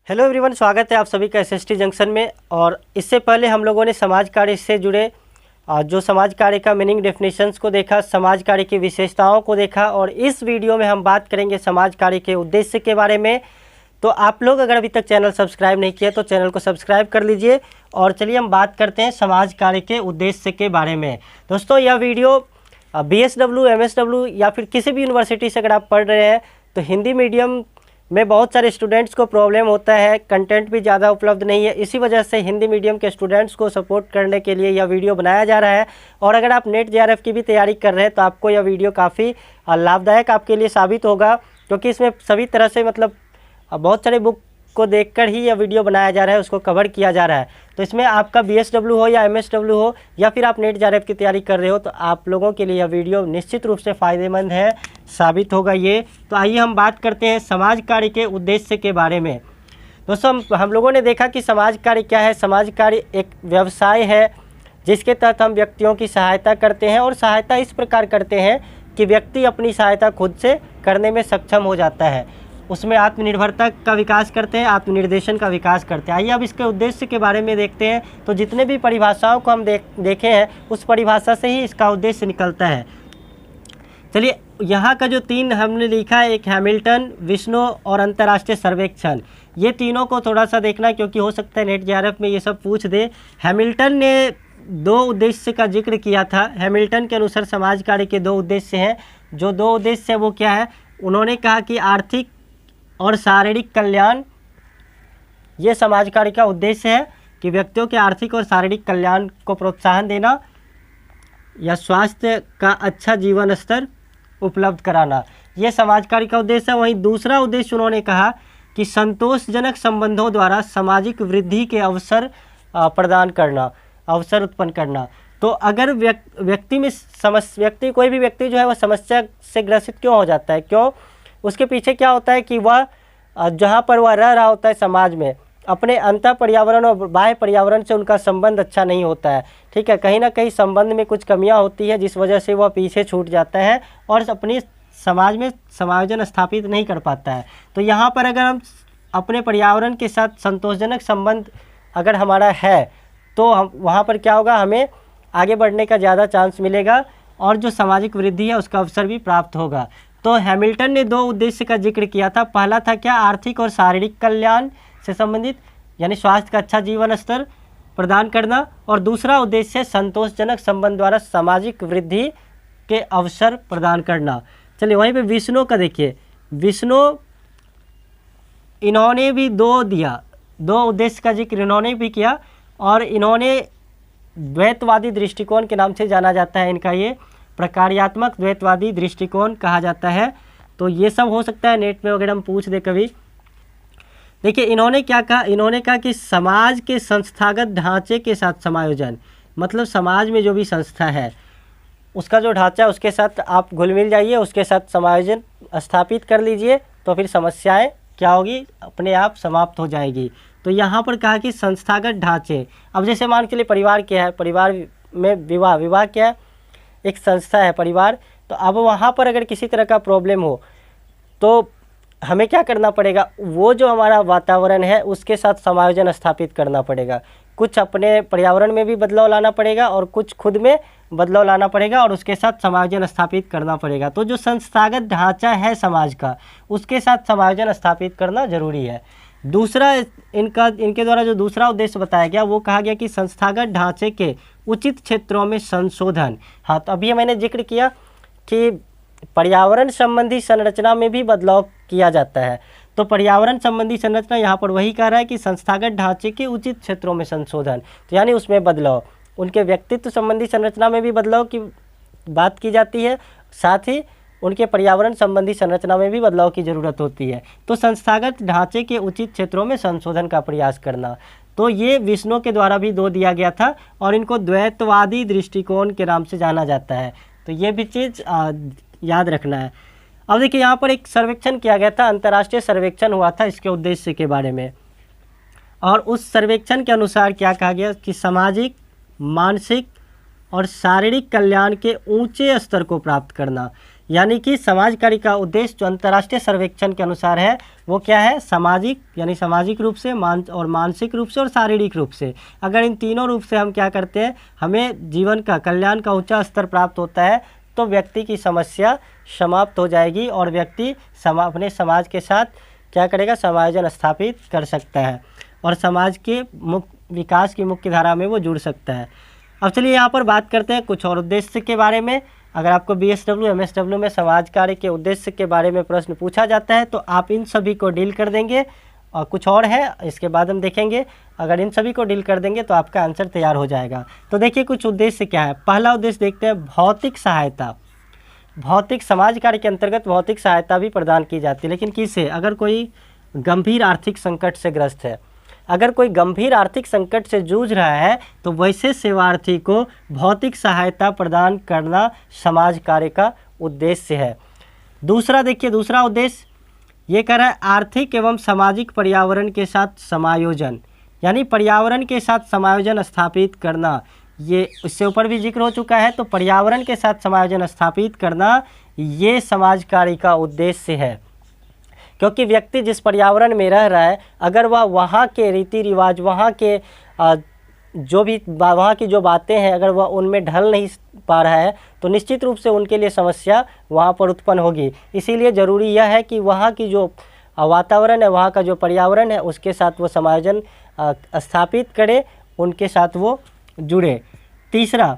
Hello everyone, स्वागत है आप सभी का एसएसटी जंक्शन में। और इससे पहले हम लोगों ने समाज कार्य से जुड़े जो समाज कार्य का मीनिंग डेफिनेशंस को देखा, समाज कार्य की विशेषताओं को देखा और इस वीडियो में हम बात करेंगे समाज कार्य के उद्देश्य के बारे में। तो आप लोग अगर अभी तक चैनल सब्सक्राइब नहीं किया तो चैनल को सब्सक्राइब कर लीजिए। और चलिए हम बात करते हैं समाज कार्य के उद्देश्य के बारे में। दोस्तों, यह वीडियो BSW, MSW या फिर किसी भी यूनिवर्सिटी से अगर आप पढ़ रहे हैं तो हिंदी मीडियम में बहुत सारे स्टूडेंट्स को प्रॉब्लम होता है, कंटेंट भी ज़्यादा उपलब्ध नहीं है। इसी वजह से हिंदी मीडियम के स्टूडेंट्स को सपोर्ट करने के लिए यह वीडियो बनाया जा रहा है। और अगर आप नेट JRF की भी तैयारी कर रहे हैं तो आपको यह वीडियो काफ़ी लाभदायक आपके लिए साबित होगा, क्योंकि इसमें सभी तरह से बहुत सारे बुक को देखकर ही यह वीडियो बनाया जा रहा है, उसको कवर किया जा रहा है। तो इसमें आपका BSW हो या MSW हो या फिर आप नेट JRF की तैयारी कर रहे हो तो आप लोगों के लिए यह वीडियो निश्चित रूप से फ़ायदेमंद है, साबित होगा ये। तो आइए हम बात करते हैं समाज कार्य के उद्देश्य के बारे में। दोस्तों, हम लोगों ने देखा कि समाज कार्य क्या है। समाज कार्य एक व्यवसाय है जिसके तहत हम व्यक्तियों की सहायता करते हैं, और सहायता इस प्रकार करते हैं कि व्यक्ति अपनी सहायता खुद से करने में सक्षम हो जाता है। उसमें आत्मनिर्भरता का विकास करते हैं, आत्मनिर्देशन का विकास करते हैं। आइए अब इसके उद्देश्य के बारे में देखते हैं। तो जितने भी परिभाषाओं को हम देखे हैं उस परिभाषा से ही इसका उद्देश्य निकलता है। चलिए, यहाँ का जो 3 हमने लिखा है, एक हैमिल्टन, विश्नो और अंतर्राष्ट्रीय सर्वेक्षण, ये तीनों को थोड़ा सा देखना, क्योंकि हो सकता है नेट JRF में ये सब पूछ दे। हैमिल्टन ने 2 उद्देश्य का जिक्र किया था। हैमिल्टन के अनुसार समाज कार्य के 2 उद्देश्य हैं। जो 2 उद्देश्य है वो क्या है? उन्होंने कहा कि आर्थिक और शारीरिक कल्याण ये समाज कार्य का उद्देश्य है, कि व्यक्तियों के आर्थिक और शारीरिक कल्याण को प्रोत्साहन देना या स्वास्थ्य का अच्छा जीवन स्तर उपलब्ध कराना, ये समाज कार्य का उद्देश्य है। वहीं दूसरा उद्देश्य उन्होंने कहा कि संतोषजनक संबंधों द्वारा सामाजिक वृद्धि के अवसर प्रदान करना, अवसर उत्पन्न करना। तो अगर व्यक्ति कोई भी व्यक्ति जो है वह समस्या से ग्रसित क्यों हो जाता है, क्यों? उसके पीछे क्या होता है कि वह जहाँ पर वह रह रहा होता है समाज में, अपने अंतः पर्यावरण और बाह्य पर्यावरण से उनका संबंध अच्छा नहीं होता है। ठीक है, कहीं ना कहीं संबंध में कुछ कमियां होती है जिस वजह से वह पीछे छूट जाता है और अपनी समाज में समायोजन स्थापित नहीं कर पाता है। तो यहाँ पर अगर हम अपने पर्यावरण के साथ संतोषजनक संबंध अगर हमारा है तो हम वहाँ पर क्या होगा, हमें आगे बढ़ने का ज़्यादा चांस मिलेगा और जो सामाजिक वृद्धि है उसका अवसर भी प्राप्त होगा। तो हैमिल्टन ने 2 उद्देश्य का जिक्र किया था। पहला था क्या? आर्थिक और शारीरिक कल्याण से संबंधित, यानी स्वास्थ्य का अच्छा जीवन स्तर प्रदान करना। और दूसरा उद्देश्य संतोषजनक संबंध द्वारा सामाजिक वृद्धि के अवसर प्रदान करना। चलिए, वहीं पे विष्णु का देखिए। विष्णु इन्होंने भी 2 उद्देश्य का जिक्र इन्होंने भी किया, और इन्होंने द्वैतवादी दृष्टिकोण के नाम से जाना जाता है। इनका ये प्रकार्यात्मक द्वैतवादी दृष्टिकोण कहा जाता है। तो ये सब हो सकता है नेट में अगर हम पूछ दे कभी। देखिए, इन्होंने क्या कहा? इन्होंने कहा कि समाज के संस्थागत ढांचे के साथ समायोजन, मतलब समाज में जो भी संस्था है उसका जो ढांचा है उसके साथ आप घुल मिल जाइए, उसके साथ समायोजन स्थापित कर लीजिए, तो फिर समस्याएं क्या होगी, अपने आप समाप्त हो जाएगी। तो यहाँ पर कहा कि संस्थागत ढांचे, अब जैसे मान के लिए परिवार क्या है, परिवार में विवाह क्या है, एक संस्था है परिवार। तो अब वहाँ पर अगर किसी तरह का प्रॉब्लम हो तो हमें क्या करना पड़ेगा, वो जो हमारा वातावरण है उसके साथ समायोजन स्थापित करना पड़ेगा। कुछ अपने पर्यावरण में भी बदलाव लाना पड़ेगा और कुछ खुद में बदलाव लाना पड़ेगा और उसके साथ समायोजन स्थापित करना पड़ेगा। तो जो संस्थागत ढांचा है समाज का, उसके साथ समायोजन स्थापित करना जरूरी है। दूसरा इनके द्वारा जो दूसरा उद्देश्य बताया गया वो कहा गया कि संस्थागत ढांचे के उचित क्षेत्रों में संशोधन। हाँ, तो अभी मैंने जिक्र किया कि पर्यावरण संबंधी संरचना में भी बदलाव किया जाता है। तो पर्यावरण संबंधी संरचना यहाँ पर वही कह रहा है कि संस्थागत ढांचे के उचित क्षेत्रों में संशोधन, तो यानी उसमें बदलाव, उनके व्यक्तित्व संबंधी संरचना में भी बदलाव की बात की जाती है, साथ ही उनके पर्यावरण संबंधी संरचना में भी बदलाव की ज़रूरत होती है। तो संस्थागत ढांचे के उचित क्षेत्रों में संशोधन का प्रयास करना, तो ये विष्णु के द्वारा भी 2 दिया गया था और इनको द्वैतवादी दृष्टिकोण के नाम से जाना जाता है। तो ये भी चीज़ याद रखना है। अब देखिए, यहाँ पर एक सर्वेक्षण किया गया था, अंतर्राष्ट्रीय सर्वेक्षण हुआ था इसके उद्देश्य के बारे में। और उस सर्वेक्षण के अनुसार क्या कहा गया कि सामाजिक, मानसिक और शारीरिक कल्याण के ऊंचे स्तर को प्राप्त करना, यानी कि समाज कार्य का उद्देश्य जो अंतर्राष्ट्रीय सर्वेक्षण के अनुसार है वो क्या है, सामाजिक यानी सामाजिक रूप से, मानसिक रूप से और शारीरिक रूप से। अगर इन तीनों रूप से हम क्या करते हैं, हमें जीवन का कल्याण का ऊंचा स्तर प्राप्त होता है, तो व्यक्ति की समस्या समाप्त हो जाएगी और व्यक्ति अपने समाज के साथ क्या करेगा, समायोजन स्थापित कर सकता है और समाज के विकास की मुख्य धारा में वो जुड़ सकता है। अब चलिए यहाँ पर बात करते हैं कुछ और उद्देश्य के बारे में। अगर आपको BSW MSW में समाज कार्य के उद्देश्य के बारे में प्रश्न पूछा जाता है तो आप इन सभी को डील कर देंगे, और कुछ और है इसके बाद हम देखेंगे। अगर इन सभी को डील कर देंगे तो आपका आंसर तैयार हो जाएगा। तो देखिए कुछ उद्देश्य क्या है। पहला उद्देश्य देखते हैं, भौतिक सहायता। भौतिक समाज कार्य के अंतर्गत भौतिक सहायता भी प्रदान की जाती है, लेकिन किसे, अगर कोई गंभीर आर्थिक संकट से ग्रस्त है, अगर कोई गंभीर आर्थिक संकट से जूझ रहा है तो वैसे सेवार्थी को भौतिक सहायता प्रदान करना समाज कार्य का उद्देश्य है। दूसरा देखिए, दूसरा उद्देश्य ये कह रहा है आर्थिक एवं सामाजिक पर्यावरण के साथ समायोजन, यानी पर्यावरण के साथ समायोजन स्थापित करना। ये इससे ऊपर भी जिक्र हो चुका है, तो पर्यावरण के साथ समायोजन स्थापित करना ये समाज कार्य का उद्देश्य है। क्योंकि व्यक्ति जिस पर्यावरण में रह रहा है, अगर वह वहाँ के रीति रिवाज, वहाँ के वहाँ की जो बातें हैं, अगर वह उनमें ढल नहीं पा रहा है तो निश्चित रूप से उनके लिए समस्या वहाँ पर उत्पन्न होगी। इसीलिए ज़रूरी यह है कि वहाँ की जो वातावरण है, वहाँ का जो पर्यावरण है, उसके साथ वो समायोजन स्थापित करे, उनके साथ वो जुड़े। तीसरा,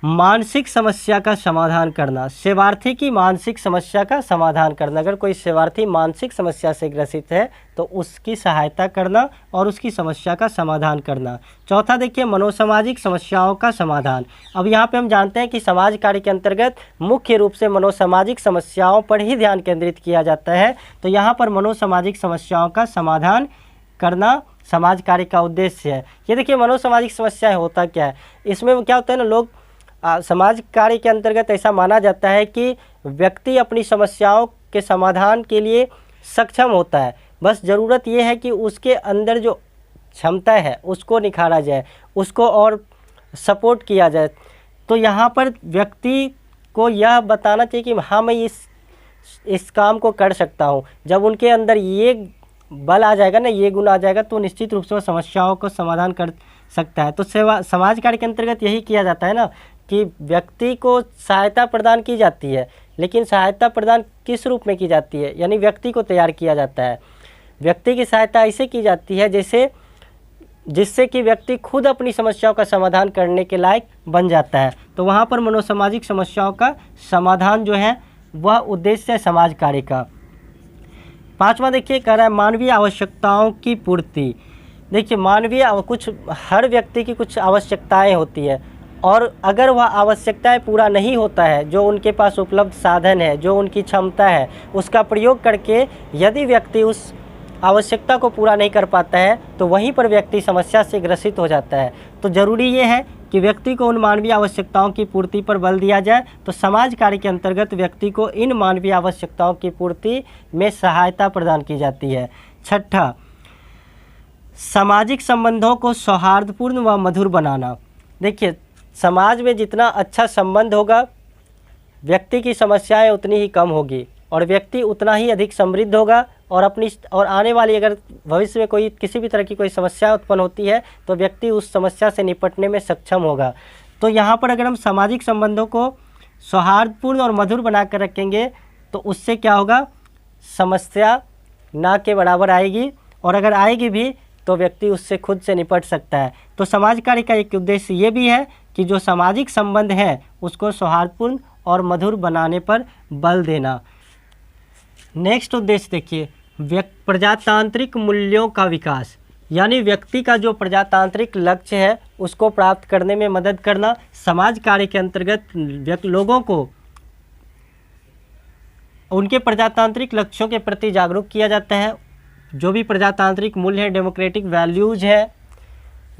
मानसिक समस्या का समाधान करना। सेवार्थी की मानसिक समस्या का समाधान करना। अगर कोई सेवार्थी मानसिक समस्या से ग्रसित है तो उसकी सहायता करना और उसकी समस्या का समाधान करना। चौथा देखिए, मनोसामाजिक समस्याओं का समाधान। अब यहाँ पे हम जानते हैं कि समाज कार्य के अंतर्गत मुख्य रूप से मनोसामाजिक समस्याओं पर ही ध्यान केंद्रित किया जाता है, तो यहाँ पर मनोसामाजिक समस्याओं का समाधान करना समाज कार्य का उद्देश्य है। ये देखिए, मनोसामाजिक समस्याएं होता क्या है, इसमें क्या होता है ना, लोग समाज कार्य के अंतर्गत ऐसा माना जाता है कि व्यक्ति अपनी समस्याओं के समाधान के लिए सक्षम होता है, बस ज़रूरत ये है कि उसके अंदर जो क्षमता है उसको निखारा जाए, उसको और सपोर्ट किया जाए। तो यहाँ पर व्यक्ति को यह बताना चाहिए कि हाँ, मैं इस काम को कर सकता हूँ। जब उनके अंदर ये बल आ जाएगा ना, ये गुण आ जाएगा, तो निश्चित रूप से वो समस्याओं को समाधान कर सकता है। तो समाज कार्य के अंतर्गत यही किया जाता है ना कि व्यक्ति को सहायता प्रदान की जाती है, लेकिन सहायता प्रदान किस रूप में की जाती है, यानी व्यक्ति को तैयार किया जाता है। व्यक्ति की सहायता ऐसे की जाती है जिससे कि व्यक्ति खुद अपनी समस्याओं का समाधान करने के लायक बन जाता है। तो वहाँ पर मनोसामाजिक समस्याओं का समाधान जो है वह उद्देश्य है समाज कार्य का। पांचवा देखिए, कह रहा है मानवीय आवश्यकताओं की पूर्ति। देखिए, हर व्यक्ति की कुछ आवश्यकताएं होती है, और अगर वह आवश्यकताएं पूरा नहीं होता है, जो उनके पास उपलब्ध साधन है, जो उनकी क्षमता है, उसका प्रयोग करके यदि व्यक्ति उस आवश्यकता को पूरा नहीं कर पाता है तो वहीं पर व्यक्ति समस्या से ग्रसित हो जाता है। तो ज़रूरी ये है कि व्यक्ति को उन मानवीय आवश्यकताओं की पूर्ति पर बल दिया जाए। तो समाज कार्य के अंतर्गत व्यक्ति को इन मानवीय आवश्यकताओं की पूर्ति में सहायता प्रदान की जाती है। छठा, सामाजिक संबंधों को सौहार्दपूर्ण व मधुर बनाना। देखिए, समाज में जितना अच्छा संबंध होगा, व्यक्ति की समस्याएं उतनी ही कम होगी और व्यक्ति उतना ही अधिक समृद्ध होगा, और आने वाली अगर भविष्य में किसी भी तरह की कोई समस्या उत्पन्न होती है तो व्यक्ति उस समस्या से निपटने में सक्षम होगा। तो यहाँ पर अगर हम सामाजिक संबंधों को सौहार्दपूर्ण और मधुर बना कर रखेंगे तो उससे क्या होगा, समस्या ना के बराबर आएगी, और अगर आएगी भी तो व्यक्ति उससे खुद से निपट सकता है। तो समाज कार्य का एक उद्देश्य ये भी है कि जो सामाजिक संबंध है उसको सौहार्दपूर्ण और मधुर बनाने पर बल देना। नेक्स्ट उद्देश्य देखिए, प्रजातांत्रिक मूल्यों का विकास, यानी व्यक्ति का जो प्रजातांत्रिक लक्ष्य है उसको प्राप्त करने में मदद करना। समाज कार्य के अंतर्गत लोगों को उनके प्रजातांत्रिक लक्ष्यों के प्रति जागरूक किया जाता है। जो भी प्रजातांत्रिक मूल्य है, डेमोक्रेटिक वैल्यूज़ है,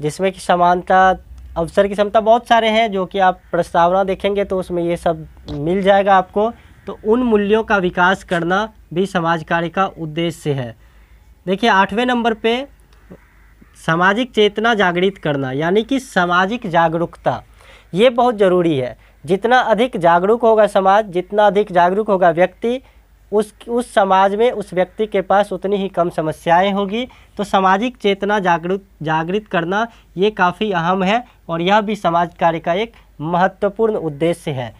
जिसमें कि समानता, अवसर की समता, बहुत सारे हैं जो कि आप प्रस्तावना देखेंगे तो उसमें ये सब मिल जाएगा आपको। तो उन मूल्यों का विकास करना भी समाज कार्य का उद्देश्य है। देखिए, 8वें नंबर पे सामाजिक चेतना जागृत करना, यानी कि सामाजिक जागरूकता, ये बहुत ज़रूरी है। जितना अधिक जागरूक होगा समाज, जितना अधिक जागरूक होगा व्यक्ति, उस समाज में उस व्यक्ति के पास उतनी ही कम समस्याएं होगी। तो सामाजिक चेतना जागृत करना ये काफ़ी अहम है और यह भी समाज कार्य का एक महत्वपूर्ण उद्देश्य है।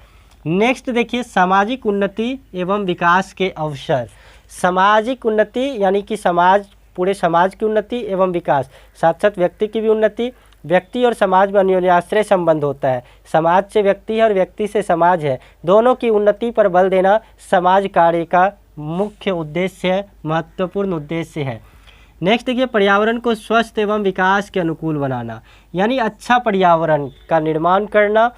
नेक्स्ट देखिए, सामाजिक उन्नति एवं विकास के अवसर। सामाजिक उन्नति यानी कि पूरे समाज की उन्नति एवं विकास, साथ साथ व्यक्ति की भी उन्नति। व्यक्ति और समाज में अन्योन्याश्रय संबंध होता है। समाज से व्यक्ति है और व्यक्ति से समाज है, दोनों की उन्नति पर बल देना समाज कार्य का मुख्य उद्देश्य है, महत्वपूर्ण उद्देश्य है। नेक्स्ट देखिए, पर्यावरण को स्वस्थ एवं विकास के अनुकूल बनाना, यानी अच्छा पर्यावरण का निर्माण करना।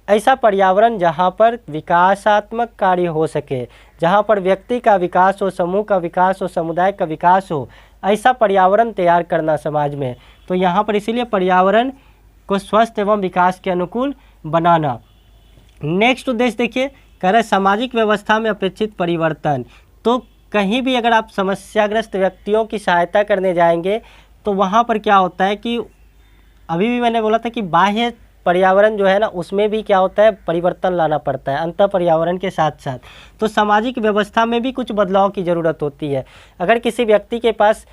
ऐसा पर्यावरण जहाँ पर विकासात्मक कार्य हो सके, जहाँ पर व्यक्ति का विकास हो, समूह का विकास हो, समुदाय का विकास हो, ऐसा पर्यावरण तैयार करना समाज में। तो यहाँ पर इसीलिए पर्यावरण को स्वस्थ एवं विकास के अनुकूल बनाना। नेक्स्ट उद्देश्य देखिए, कह रहे सामाजिक व्यवस्था में अपेक्षित परिवर्तन। तो कहीं भी अगर आप समस्याग्रस्त व्यक्तियों की सहायता करने जाएंगे तो वहाँ पर क्या होता है कि अभी भी मैंने बोला था कि बाह्य पर्यावरण जो है ना, उसमें भी क्या होता है, परिवर्तन लाना पड़ता है अंतर पर्यावरण के साथ साथ। तो सामाजिक व्यवस्था में भी कुछ बदलाव की ज़रूरत होती है। अगर किसी व्यक्ति के पास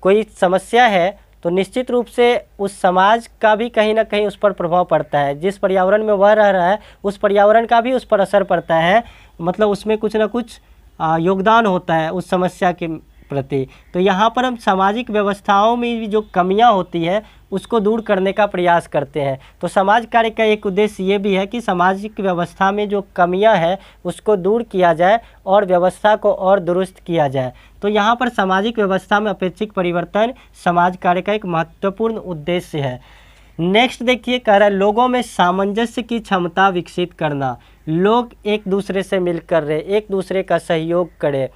कोई समस्या है तो निश्चित रूप से उस समाज का भी कहीं ना कहीं उस पर प्रभाव पड़ता है। जिस पर्यावरण में वह रह रहा है उस पर्यावरण का भी उस पर असर पड़ता है, मतलब उसमें कुछ ना कुछ योगदान होता है उस समस्या के प्रति। तो यहाँ पर हम सामाजिक व्यवस्थाओं में भी जो कमियाँ होती है उसको दूर करने का प्रयास करते हैं। तो समाज कार्य का एक उद्देश्य ये भी है कि सामाजिक व्यवस्था में जो कमियाँ हैं उसको दूर किया जाए और व्यवस्था को और दुरुस्त किया जाए। तो यहाँ पर सामाजिक व्यवस्था में अपेक्षित परिवर्तन समाज कार्य का एक महत्वपूर्ण उद्देश्य है। नेक्स्ट देखिए, कह रहा है लोगों में सामंजस्य की क्षमता विकसित करना। लोग एक दूसरे से मिलकर रहे, एक दूसरे का सहयोग करें।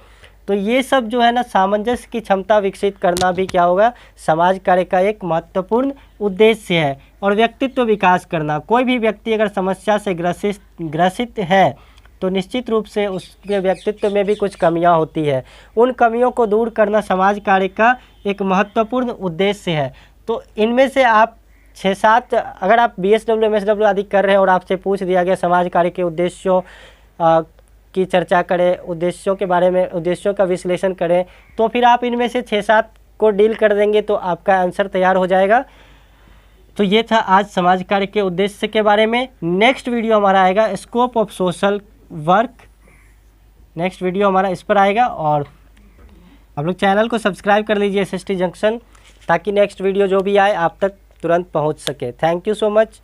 तो ये सब जो है ना, सामंजस्य की क्षमता विकसित करना भी क्या होगा, समाज कार्य का एक महत्वपूर्ण उद्देश्य है। और व्यक्तित्व विकास करना, कोई भी व्यक्ति अगर समस्या से ग्रसित है तो निश्चित रूप से उसके व्यक्तित्व में भी कुछ कमियां होती है। उन कमियों को दूर करना समाज कार्य का एक महत्वपूर्ण उद्देश्य है। तो इनमें से आप 6-7 अगर आप BSW MSW आदि कर रहे हैं और आपसे पूछ दिया गया समाज कार्य के उद्देश्यों की चर्चा करें, उद्देश्यों के बारे में, उद्देश्यों का विश्लेषण करें, तो फिर आप इनमें से 6-7 को डील कर देंगे तो आपका आंसर तैयार हो जाएगा। तो ये था आज समाज कार्य के उद्देश्य के बारे में। नेक्स्ट वीडियो हमारा आएगा scope of social work. Next video हमारा इस पर आएगा और आप लोग चैनल को सब्सक्राइब कर लीजिए SST जंक्शन, ताकि नेक्स्ट वीडियो जो भी आए आप तक तुरंत पहुंच सके। Thank you so much.